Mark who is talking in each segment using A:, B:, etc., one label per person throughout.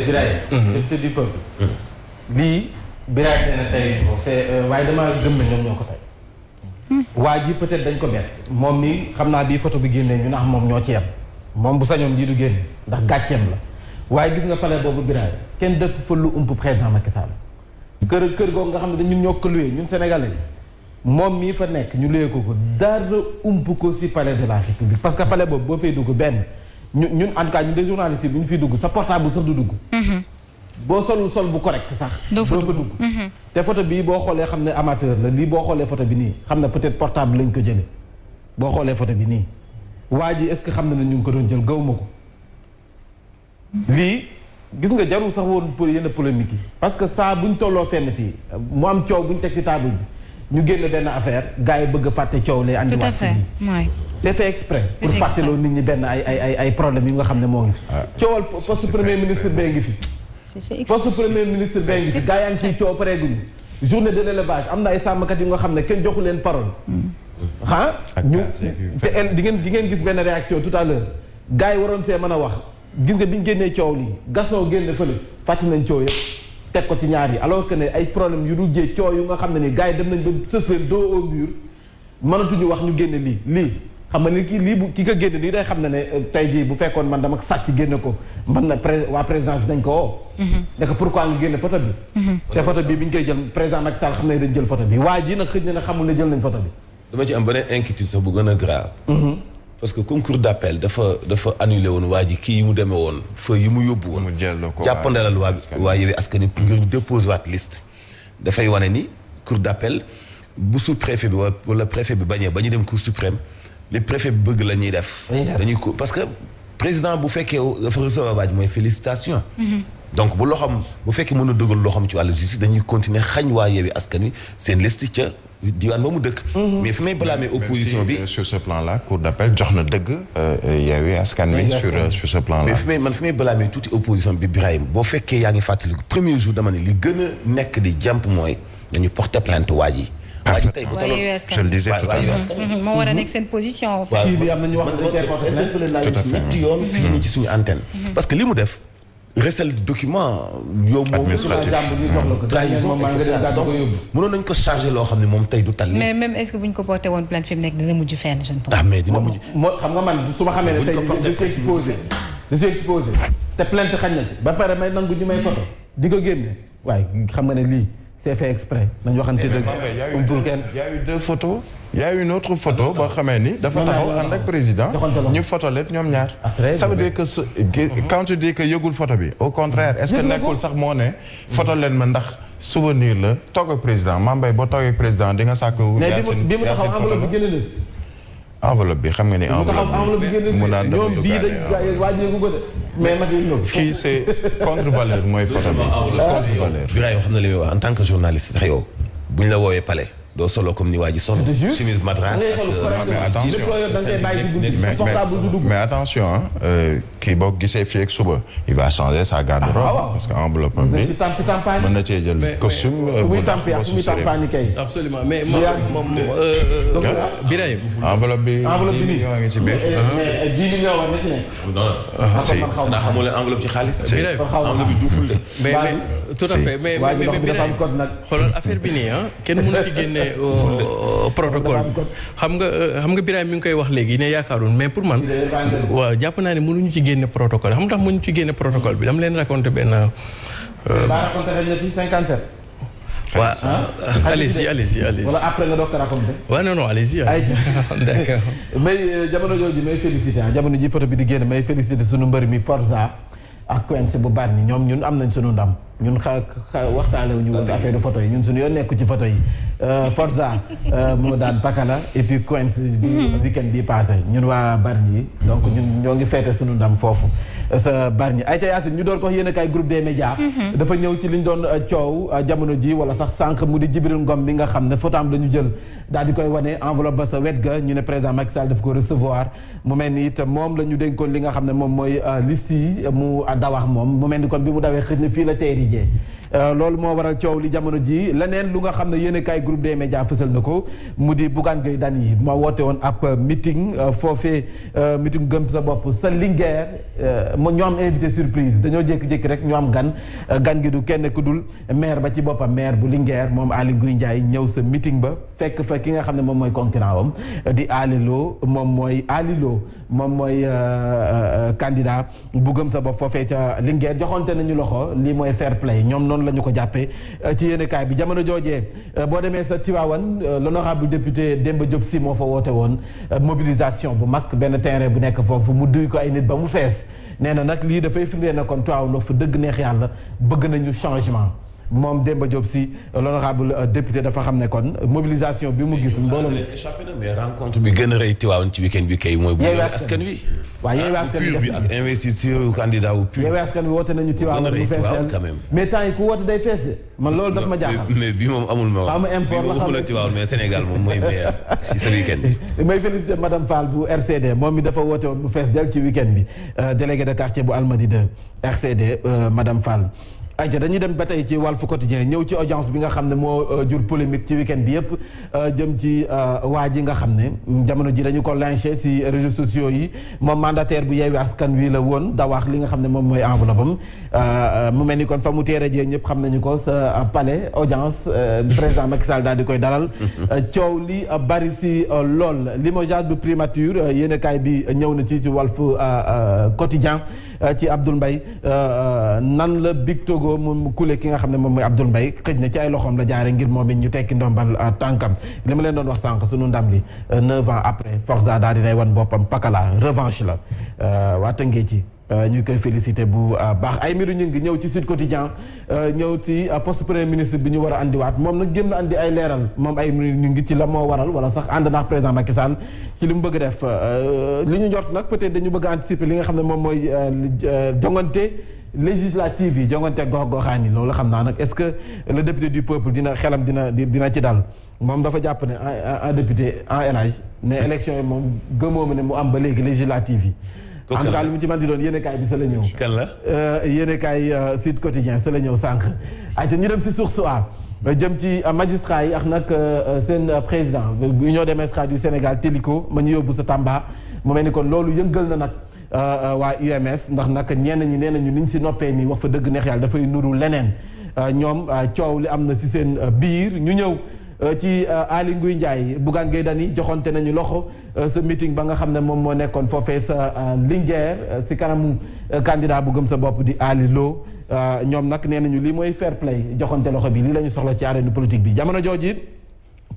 A: Birahim. député du peuple. lii Birahim nee na tey c'est waaye damaa gëm na ñoom ñoo ko tey. waa ji peut-être dañ ko bett moom mi xam naa bii photo bi génnee ñu ndax moom ñoo ci yem moom bu sañoon lii du génn ndax gàcceem la waaye gis nga palais boobu Birahim kenn def fa lu ump président Macky Sall. kër googu nga xam ne ñun ñoo ko luwee ñun sénégalais moom mii fa nekk ñu luwee ko dara ump ko si palais de la République parce que palais boobu boo fay dugg benn ñun en tout cas ñun des journalistes yi bu ñu fiy dugg sa portable sax du dugg. boo solul sol bu correct sax. doo fa dugg. te photo bii boo xoolee xam ne amateur la lii boo xoolee photo bi nii xam ne peut-être portable lañ ko jëlee boo xoolee photo bi nii waa ji est-ce que xam na ne ñu ngi ko doon jël gawuma ko lii. gis nga jarul sax woon pour yenn polémique yi parce que saa buñ tolloo fenn fii mu am coow buñ teg ci table bi ñu génn benn affaire gars yi bëgg a fàtte coow lay andi waat ci c'est fait exprès pour fàtteloo nit ñi benn ay problèmes yi nga xam ne moo ngi fi coowal poste premier ministre bee ngi fi poste premier ministre bee ngi fi gars yaa ngi ciy coow pareeguñu journée de l'élevage am na ay sàmmkat yu nga xam ne kenn joxu leen parole ñu te di ngeen gis benn réaction tout à l'heure gars yi waroon see mën a wax gis nga bi ñu génnee coow lii gasoo génne fële fàcc nañ coow yëpp teg ko ci ñaar yi alors que ne ay problème yu dul jee coow yu nga xam ne ni gars yi dem nañ ba sës leen dos au mur mënatuñu wax ñu génne lii xam nga ni ki ko génne lii day xam ne ne tey jii bu fekkoon man dama sàcc génne ko man na waa présidence dañ ko woo nekk pourquoi nga génne photo bi te photo bi ñu koy jël président Macky Sall xam ne dañ jël photo bi waa ji nag xëj na ne xamul ne jël nañ photo bi
B: dama ci am beneen inquiétude sax bu gën a grave parce que concours d'appel dafa annulé woon waa ji kii yi mu demee woon fa yi mu yóbbu woon jàppandalal waa Yewwi Askan Wi ngir ñu dépose waat liste dafay wane ni cour d'appel bu sous-préfet bi wala préfet bi bañee ba ñu dem cour suprême li préfet bi bëgg la ñuy def dañuy ko parce que président bu fekkee dafa recevoir waaj mooy félicitation donc bu loxam bu fekkee mën a dëggal loxam ci wàllu justice dañuy continuer xañ waa Yewwi Askan Wi seen liste ca diwaan ba mu dëkk. mais fi may blâmer opposition bi
C: sur ce plan là cour d'appel jox na dëgg Yewwi Askan Wi sur ce plan là.
B: mais fi may blâmer tuuti opposition bi Birahim boo fekkee yaa ngi fàttaliku premier jour dama ne li gën a nekk di jàmp mooy dañu porter plainte waa ji. waa ji tey bu taloon
C: je le disais tout à l'heure.
D: moo war a nekk seen position.
A: waaw kii bi am na ñu wax
B: ñetti yoon fii nii ci suñu antenne. parce que li mu def. recel document yow moom trahison donc mënoon nañ ko chargé loo xam ne moom tey du tal
D: mais même est-ce que bu ñu ko porté woon plainte fi mu nekk dina mujj fenn je ne pense.
B: ah mais dina mujj
A: moo xam nga man su ma xamee ne tey je suis exposé te plainte xañ na ci ba pare may nangu ñu may photo di ko génne waaye xam nga ne lii c'est fait exprès nañ waxante dëgg pour kenn
C: y a eu deux photos y a eu une autre photo boo xamee ni dafa taxaw ànd ak président ñu photo leen ñoom ñaar ça veut dire que quand tu dis que yëgul photo bi au contraire est-ce que nekkul sax moo ne photo leen ma ndax souvenir la toog ak président Mame Mbaye boo toog ak président di nga sàkk
A: bi mu taxaw enveloppe bi génne
C: enveloppe bi xam nga ni enveloppe mu naan
A: ñoom bii dañ waajeegu ko de mais ma
C: kii c'est contre-valeur mooy photo bi contre-valeur
B: Birahim xam na li muy wax en tant que journaliste sax yow bu ñu la woowee palais doo solo comme ni waa ji solo chemise madras
C: mais attention kii boo gisee fii ak suba il va changer sa garde-robe parce que enveloppe bi mën na cee jël costume
E: absolument mais moom Birahim
C: enveloppe bi ñoo ngi ci biir
B: xanaa xamoo leen enveloppe ci xaalis enveloppe bi duuful de
E: mais tout à fait mais Birahim xoolal affaire bi nii kenn mënu ci génne protocole xam nga Birahim mi ngi koy wax léegi ne yaakaaroon mais pour man waaw jàpp naa ne mënuñu ci génne protocole xam nga tax mënuñu ci génne protocole bi dama leen raconté benn waaw allez-y
A: wala après nga doog ko raconté
E: waaw non allez-y d'accord
A: mais jamono jooju may félicité jamono ji photo bi di génn may félicité sunu mbër mi Forza ak Quench bu Bargny ñoom ñun am nañ sunu ndam ñun waxtaanee wu ñu woon affaire photo yi ñun suñu yoon nekku ci photo yi Forza moo daan Pakala et puis Quench bi weekend bi passé ñun waa Bargny yi donc ñun ñoo ngi feete sunu ndam foofu sa Bargny Aïcha Yacine ñu doon ko yéen a kay groupe des médias dafa ñëw ci liñ doon coow jamono ji wala sax sànq mu di Djibril Ngom bi nga xam ne photo am la ñu jël daal di koy wane enveloppe ba sa wet ga ñu ne président Macky Sall daf ko recevoir mu mel ni it moom la ñu dénkoon li nga xam ne moom mooy liste yi mu dawax moom mu mel ni kon bi mu dawee xëj na fii la teer yi géejee loolu moo waral coow li jamono ji leneen lu nga xam ne yéen kay groupe des médias fësal na ko mu di Bougane Gueye Dany ma woote woon ab meeting foofee meeting gëm sa bopp sa Linguère ñoo am invité surprise dañoo jékki-jékki rek ñu am gan gi du kenn ku dul maire ba ci boppam maire bu Linguère moom Aly Ngouille Ndiaye ñëw sa meeting ba fekk fa ki nga xam ne moom mooy concurrent wam di Aly Lo moom mooy candidat bu gëm sa bopp foofee ca Linguère joxonte nañu loxo lii mooy fair play ñoom noonu la ñu ko jàppee ci yéenekaay bi jamono joojee boo demee sa Tivaouane l'honorable député Demba Diop Sy moo fa woote woon mobilisation bu mag benn terrain bu nekk foofu mu duy ko ay nit ba mu fees nee na nag lii dafay firndee na kon Tivaouane fa dëgg neex yàlla bëgg nañu changement moom Demba Diop Sy l'honorable député dafa xam ne kon mobilisation bi mu gis mbooloo
B: échappé na mais rencontre bi gën a rëy Tivaouane ci week-end bi kay mooy bu Yewwi Askan Wi
A: waaw Yewwi Askan Wi
B: bi ak investiture candidat wu PUR
A: Yewwi Askan Wi woote nañu Tivaouane bu fees
B: quand même
A: mais temps yi ku woote day fees man loolu daf ma jaaxal
B: mais bi moom amul ma
A: am import la xam
B: la Tivaouane mais Sénégal moom mooy meilleur si sa week-end bi
A: may féliciter madame Fall bu RCD moom mi dafa woote woon bu fees del ci week-end bi délégué de quartier bu Almadies 2 RCD madame Fall ayca dañuy dem ba tey ci Walf Quotidien ñëw ci audience bi nga xam ne moo jur polémique ci week-end bi yëpp jëm ci waa ji nga xam ne jamono ji dañu ko lynché si réseaux sociaux yi moom mandataire bu Yewwi Askan Wi la woon da wax li nga xam ne moom mooy enveloppe am mu mel ni kon fa mu teere jee ñëpp xam nañu ko sa palais audience président Macky Sall daal di koy dalal coow li bari si lool limogeage bu primature yéenekaay bi ñëw na ci Walf Quotidien ci Abdoul Mbaye nan la Big Togo moom kule ki nga xam ne moom mooy Abdoul Mbaye xëj na ci ay loxoom la jaare ngir moom it ñu tekki ndombal tànkam li ma leen doon wax sànq sunu ndam li 9 ans après Forza daal dinay wan boppam pakala revanche la waa Tëngéej ci ñu koy félicité bu baax ay miru ñu ngi ñëw ci Sud Quotidien ñëw ci poste premier ministre bi ñu war a andiwaat moom nag génn andi ay leeral moom ay miru ñu ngi ci la moo waral wala sax ànd naa président Macky Sall ci li mu bëgg def li ñu njort nag peut-être dañu bëgg a anticiper li nga xam ne moom mooy jongante législative yi jongante gox-goxaan yi loolu xam naa nag est-ce que le député du peuple dina xelam dina ci dal moom dafa jàpp ne un député en élage ne élection yi moom gëmoo ma ne mu am ba léegi législative yi en tout cas li mu ci man di doon yéenekaay bi sa la ñëw
B: kan la
A: yéenekaay Sud Quotidien sa la ñëw sànq ay te ñu dem si Source A jëm ci magistrat yi ak nag seen président Union des magistrats du Sénégal Téliko ma ñu yóbbu sa Tamba mu mel ni kon loolu yëngal na nag waa UMS ndax nag ñenn ñi nee nañu niñ si noppee nii wax fa dëgg neex yàlla dafay nuru leneen ñoom coow li am na si seen biir ñu ñëw ci Aly Ngouille Ndiaye Bougane Gueye Dany joxonte nañu loxo sa meeting ba nga xam ne moom moo nekkoon foofee sa Linguère si kanamu candidat bu gëm sa bopp di Aly Lo ñoom nag nee nañu lii mooy fair play joxonte loxo bi lii la ñu soxla ci arène politique bi jamono jooju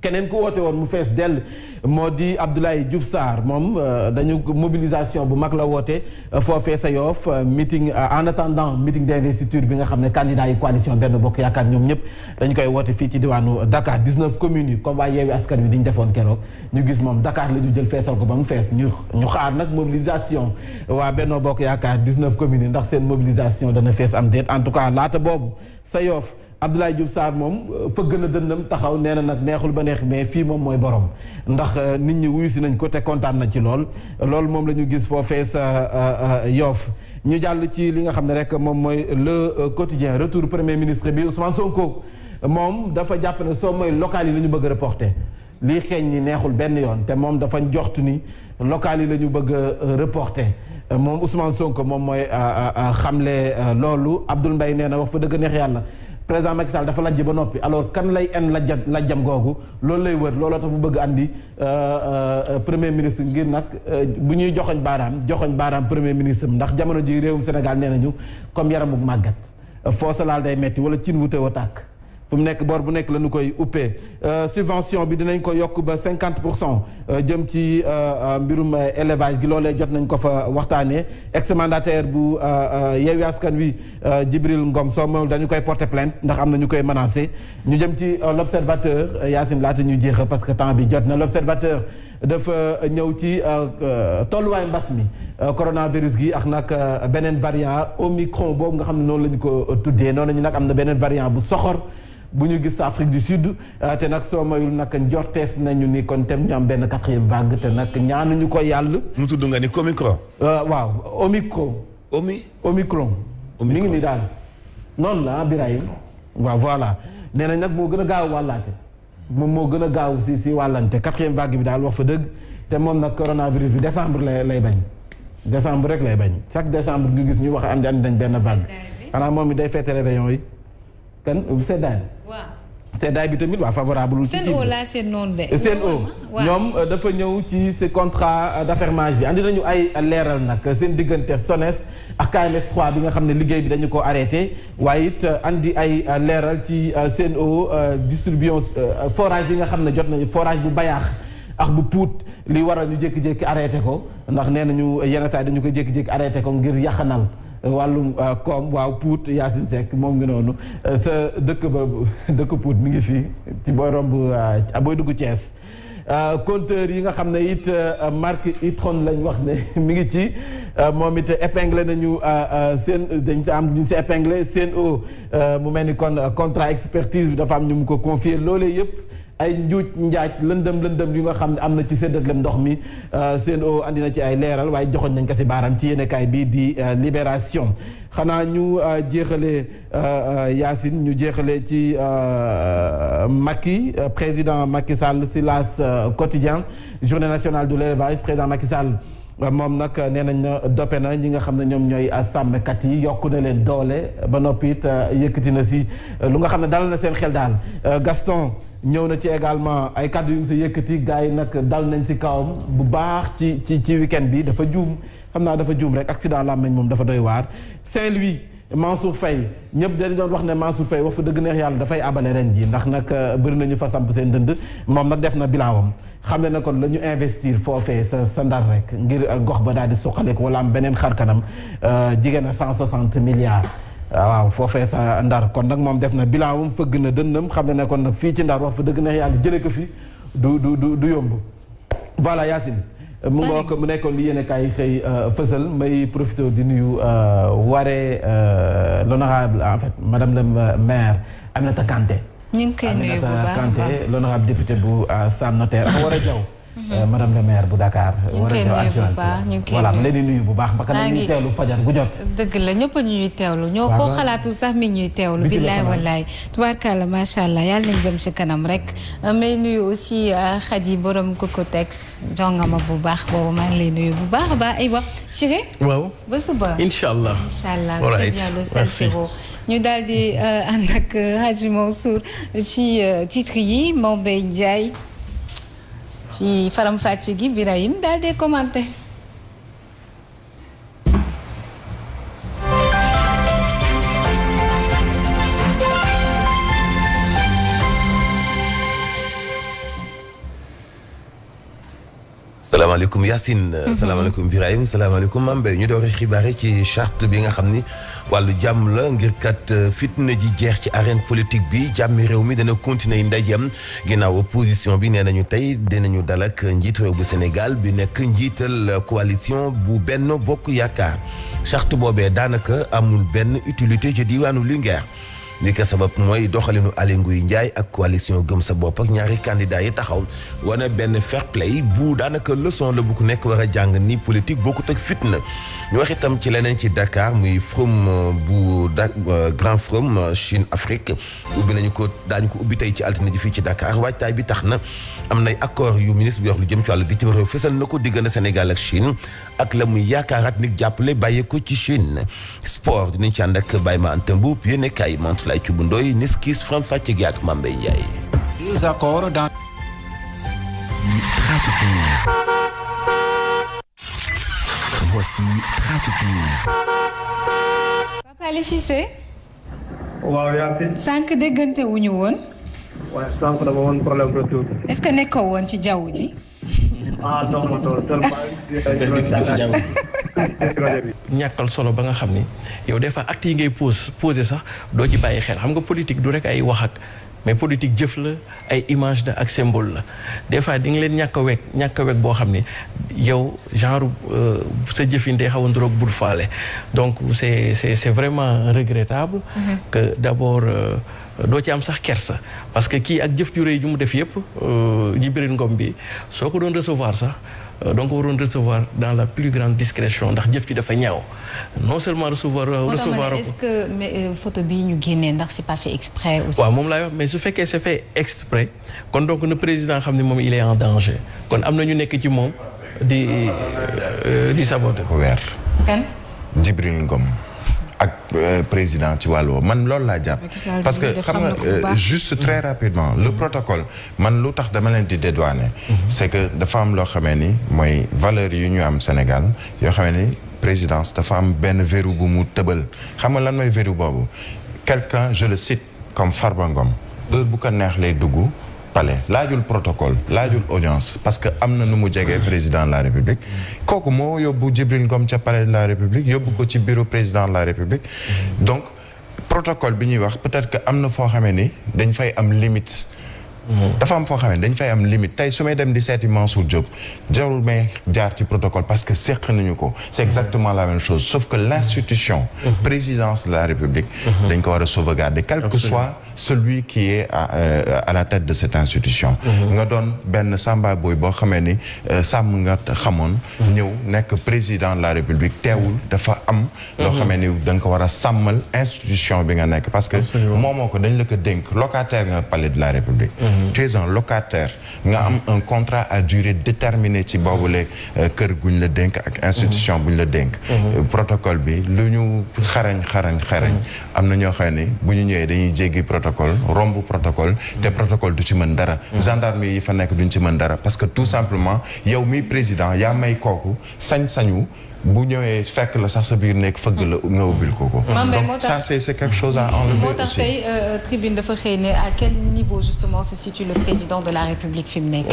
A: keneen ku woote woon mu fees dell moo di Abdoulaye Diouf Sarr moom dañu mobilisation bu mag la woote foofee sa Yoff meeting en attendant meeting d'investiture bi nga xam ne candidat yi coalition Benno Bokk Yaakaar ñoom ñëpp dañu koy woote fii ci diwaanu Dakar 19 communes yi comme waa Yewwi Askan Wi diñu defoon keroog ñu gis moom Dakar la ñu jël feesal ko ba mu fees ñu xaar nag mobilisation waa Benno Bokk Yaakaar 19 communes yi ndax seen mobilisation dana fees am déet en tout cas laata boobu sa Yoff Abdoulaye Diouf Sarr moom fëgg na dënnam taxaw nee na nag neexul ba neex mais fii moom mooy borom ndax nit ñi wuyu si nañ ko te kontaan na ci loolu moom la ñu gis foofee sa Yoff ñu jàll ci li nga xam ne rek moom mooy le quotidien retour premier ministre bi Ousmane Sonko moom dafa jàpp ne soo mooy local yi la ñu bëgg a reporter lii xeeñ ñi neexul benn yoon te moom dafa joxtu ni local yi la ñu bëgg a reporter moom Ousmane Sonko moom mooy xamle loolu Abdoul Mbaye nee na wax fa dëgg neex yàlla président Macky Sall dafa lajj ba noppi alors kan lay en lajjam googu loolu lay wër looloo tax mu bëgg andi premier ministre ngir nag bu ñuy joxoñ baaraam premier ministre ndax jamono ji réewum Sénégal nee nañu comme yaramu màggat foo sa laal day metti wala cin wute wa tàkk fu mu nekk boor bu nekk la ñu koy uppee subvention bi dinañ ko yokk ba 50% jëm ci mbirum élevage gi loolee jot nañ ko fa waxtaanee ex-mandataire bu Yewwi Askan Wi Djibril Ngom soo moom dañu koy porter plainte ndax am na ñu koy menacé ñu jëm ci l'observateur Yacine laata ñuy jeexal parce que temps bi jot na l'observateur dafa ñëw ci tolluwaay mbas mi coronavirus gi ak nag beneen variant Omicron boobu nga xam ne noonu la ñu ko tuddee noonu ñu nag am na beneen variant bu soxor bu ñu gis Afrique du Sud te nag soo mayul nag njortees nañu ni kon tem ñu am benn 4e vague te nag ñaanuñu ko yàlla.
B: mu tudd nga ni Omicron.
A: waaw Omicron. Omicron. mi ngi ni daal. noonu la Birahim waaw voilà nee nañ nag moo gën a gaaw wàllaate moom moo gën a gaaw si wàllante 4e vague bi daal wax fa dëgg te moom nag coronavirus bi décembre lay bañ décembre rek lay bañ chaque décembre nga gis ñu wax andi dañ benn vague xanaa moom mi day fête réveillon yi kan seddaay seddaay bi tamit waa favorable ci
D: Sen'Eau laa seen noonu de
A: Sen'Eau ñoom dafa ñëw ci ce contrat d'affermage bi andi nañu ay leeral nag seen diggante SONES ak KMS 3 bi nga xam ne liggéey bi dañu ko arrêté waaye it andi ay leeral ci Sen'Eau distribution forage yi nga xam ne jot nañu forage bu Bayaax ak bu Pout li waral ñu jékki-jékki arrêté ko ndax nee nañu yenn saa dañu ko jékki-jékki arrêté ko ngir yaxanal wàllum koom waaw Pout Yacine Seck moom ngi noonu sa dëkk ba dëkk Pout mi ngi fii ci booy romb booy dugg Thiès compteur yi nga xam ne it marque e-tron lañ wax ne mi ngi ci moom it épinglé nañu dañ si am ñu si épinglé Sen'Eau mu mel ni kon contrat expertise bi dafa am ñu mu ko confier loolee yëpp ay njuuj njaaj lëndëm yu nga xam ne am na ci séddalem ndox mi Sen'Eau andi na ci ay leeral waaye joxoñ nañ ko si baaram ci yéenekaay bi di Libération xanaa ñu jeexalee Yacine ñu jeexalee ci Macky président Macky Sall si L'As quotidien journée nationale de l'élevage président Macky Sall moom nag nee nañ na doppe na ñi nga xam ne ñoom ñooy sàmmkat yi yokku na leen doole ba noppi it yëkkati na si lu nga xam ne dalal na seen xel daal Gaston ñëw na ci également ay kàddu yu mu si yëkkati gars yi nag dal nañ si kawam bu baax ci week-end bi dafa juum xam naa dafa juum rek accident làmmiñ moom dafa doy waar Saint-Louis Mansour Faye ñëpp dañu doon wax ne Mansour Faye wax fa dëgg neex yàlla dafay abale ren ji ndax nag bëri nañu fa samp seen dënd moom nag def na bilanwam xam ne na kon la ñu investir foofee sa ndar rek ngir gox ba daal di suqaleku wala am beneen xar kanam jigéen na 160 milliards waaw foofee sa ndar kon nag moom def na bilanwam fëgg na dënnam xam ne kon nag fii ci ndar wax fa dëgg neex yàlla jële ko fi du yomb voilà Yacine mu nga ko mu nekkoon li yéene kaay xëy fësal may profité di nuyu Waré l'honorable en fait madame le maire Aminata Kanté.
D: ñu ngi koy nuyu bu baax
A: Kanté l'honorable député bu Sam Notaire ak Waré Diaw madame le maire bu Dakar.
D: ñu ngi koy nuyu bu baax ñu ngi koy
A: voilà ma leen di nuyu bu baax. parce que ñuy teewlu fajar gu jot.
D: dëgg la ñëpp a ñuy teewlu. ñoo ko xalaatul sax mi ñuy teewlu. billaay wallaay tubaarkàlla macha allah yàlla nañ jëm ci kanam rek. may nuyu aussi Khady borom Cocotex jongama bu baax boobu maa ngi lay nuyu bu baax a baax aywa. Chiré.
E: waaw
D: ba suba.
E: incha allah
D: incha allah très bien le salsero. ñu daal di ànd ak Hadji Mansour ci titre yi Mbaye Ndiaye. ci faram fàcce gi Birahim daal di commenté.
B: salaamaaleykum Yacine. salaamaaleykum Birahim salaamaaleykum Mbaye ñu door xibaar ci charte bi nga xam ni wàllu jàmm la ngir kat fitna ji jeex ci arène politique bi jàmmi réew mi dana continuer ndajeem ginnaaw opposition bi nee nañu tey dinañu dal ak njiit réew bu Sénégal bi nekk njiital coalition bu Benno Bokk Yaakaar charte boobee daanaka amul benn utilité ci diwaanu Linguère. li ko sabab mooy doxalinu Aly Ngouille Ndiaye ak coalition gëm sa bopp ak ñaari candidat yi taxaw wane benn fair play bu daanaka leçon la bu ku nekk war a jàng ni politique bokkut ak fitna ñu wax itam ci leneen ci Dakar muy forum bu Grand Forum Chine Afrique ubbi nañu ko daañu ko ubbi tey ci altine ji fii ci Dakar waajtaay bi tax na am nay accord yu ministre bi wax lu jëm ci wàllu bitim réew fësal na ko diggante Sénégal ak Chine ak la muy yaakaaraat nit jàppale bàyyee ko ci Chine sport dinañ ci ànd ak Baye Ma Anta Mboup yéene kaay lay ci bu ndoy niskis from fàcce gi ak Mame Mbaye Ndiaye.
F: Des accords dans Trafic News. Voici Trafic News.
D: Papa Alé Cissé.
G: waaw Yacine.
D: sànq déggante wuñu woon.
G: waaye sànq dama woon problème retour.
D: est-ce que nekkoo woon ci jaww ji.
G: ah non ma toll seulement.
E: ñàkkal solo ba nga xam ni yow des fois actes yi ngay posé sax doo ci bàyyi xel xam nga politique du rek ay wax ak mais politique jëf la ay image la ak symbole la des fois di nga leen ñàkk a wekk boo xam ni yow genre sa jëfin day xaw a ndoroog bul faale donc c'est vraiment regrettable que d'abord doo ci am sax kersa parce que kii ak jëf ju rëy ju mu def yëpp Djibril Ngom bi soo ko doon recevoir sax donc waroon recevoir dans la plus grande discrétion ndax jëf ci dafa ñaaw non seulement recevoir
D: est-ce que photo bi ñu génnee ndax c'est pas fait exprès aussi.
E: waaw moom laay wax mais su fekkee c'est fait exprès kon donc le président xam ne moom il est en danger kon am na ñu nekk ci moom di saboter.
C: weer.
D: kan.
C: Djibril Ngom ak président ci wàllu man loolu laa jàpp. parce que xam nga juste très rapidement le protocole man lu tax dama leen di dédouaner. c'est que dafa am loo xamee ni mooy valeurs yu ñu am Sénégal yoo xamee ni présidence dafa am benn verrou bu mu tëbal xam nga lan mooy verrou boobu quelqu'un je le cite comme Farba Ngom heure bu ko neex lay dugg palais laajul protocole laajul audience parce que am na nu mu jegee président de la République kooku moo yóbbu Djibril Ngom ca palais de la République yóbbu ko ci bureau président de la République donc protocole bi ñuy wax peut-être que am na foo xamee ni dañ fay am limite dafa am foo xamee dañ fay am limite tey su may dem di seeti Mansour Diop jarul may jaar ci protocole parce que seq nañu ko c'est exactement la même chose sauf que l'institution présidence de la République dañ ko war a sauvegarder quel que soit celui qui est à la tête de cette institution nga doon benn Samba Boy boo xamee ni sàmm nga xamoon ñëw nekk président de la République teewul dafa am loo xamee ni da nga ko war a sàmmal institution bi nga nekk parce que moomoo ko dañ la ko dénk locataire nga palais de la République tu es un locataire nga am un contrat à durée déterminée ci boobule kër guñ la dénk ak institution buñ la dénk protocole bi lu ñu xarañ am na ñoo xam ne bu ñu ñëwee dañuy jéggi protocole romb protocole te protocole du ci mën dara gendarme yi fa nekk duñ ci mën dara parce que tout simplement yow mi président yaa may kooku sañ-sañu bu ñëwee fekk la sax sa biir nekk fëgg la nga ubbil ko donc ça c'est quelque chose à enlever
D: moo tax tey tribune dafa xëy ne à quel niveau justement se situe le président de la République fi mu nekk